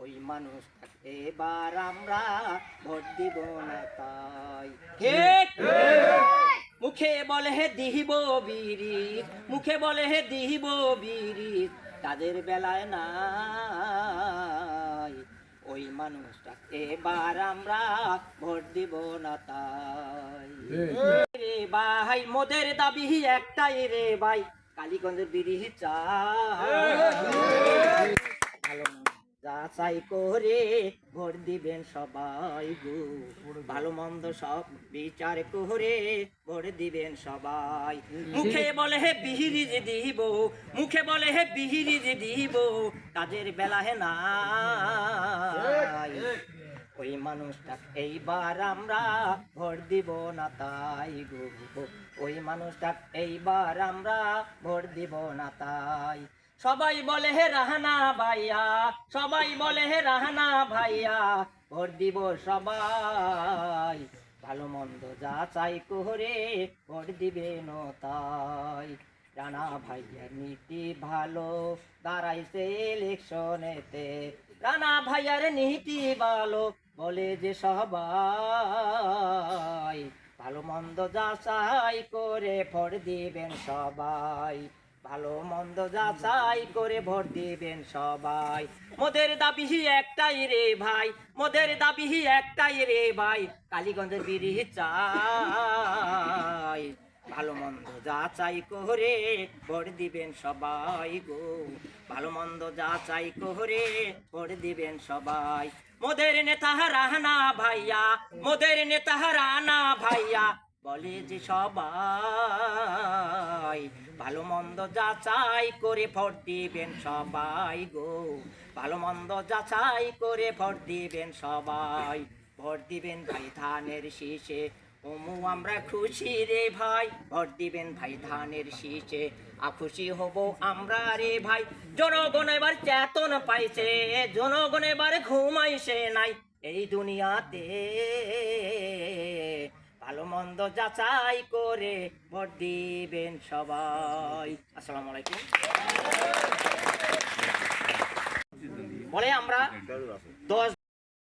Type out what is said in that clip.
ওই মানুষটাকে এবার আমরা ভোট দিব না তাই। মুখে বলে হে দিহিব বিরিজ, মুখে বলে হে দিহিব বিরিজ, তাদের বেলায় নাই। ওই মানুষটাকে এবার আমরা ভোট দিব না তাই। রে ভাই মোদের দাবি একটাই রে ভাই, কালীগঞ্জের বিরিজ চাই। ভালো যাচাই করে ভোট দিবেন সবাই গো, ভালো মন্দ সব বিচার করে ভোট দিবেন সবাই। মুখে বলে হে বিহিরি যে দিব, মুখে বলে হে বিহিরি যে দিব, কাজের বেলা হে নাই। ওই মানুষটা এইবার আমরা ভোট দিব না তাই গো, ওই মানুষটা এইবার আমরা ভোট দিব না তাই। সবাই বলে হে রাহানা ভাইয়া, সবাই বলে হে রাহানা ভাইয়া, ভোট দিব সবাই, ভালো মন্দ যাচাই করে ভোট দিবেন তাই। রানা ভাইয়ার নীতি ভালো দাঁড়াইছে ইলেকশনেতে, রানা ভাইয়ার নীতি ভালো বলে যে সবাই, ভালো মন্দ যাচাই করে ভোট দিবেন সবাই, ভালো মন্দ যাচাই করে ভোট দিবেন সবাই। মোদের দাবি একটাই রে ভাই, মোদের দাবি একটাই রে ভাই, কালীগঞ্জের বিরিজ চাই। ভালো মন্দ যাচাই করে ভোট দিবেন সবাই গো, ভালো মন্দ যাচাই করে ভোট দিবেন সবাই। মোদের নেতা রাহানা ভাইয়া, মোদের নেতা রানা ভাইয়া বলে যে সবাই, ভালো মন্দ যাচাই করে ভোট দিবেন সবাই গো, ভালো মন্দ যাচাই করে ভোট দিবেন সবাই। ভোট দিবেন ভাই ধানের শীষে, ওমু আমরা খুশি রে ভাই, ভোট দিবেন ভাই ধানের শীষে, খুশি হব আমরা রে ভাই। জনগণ এবার চেতন পাইছে, জনগণ এবার ঘুমাইছে নাই এই দুনিয়াতে, ভালো মন্দ যাচাই করে ভোট দিবেন সবাই। আসসালামু আলাইকুম। বলে আমরা 10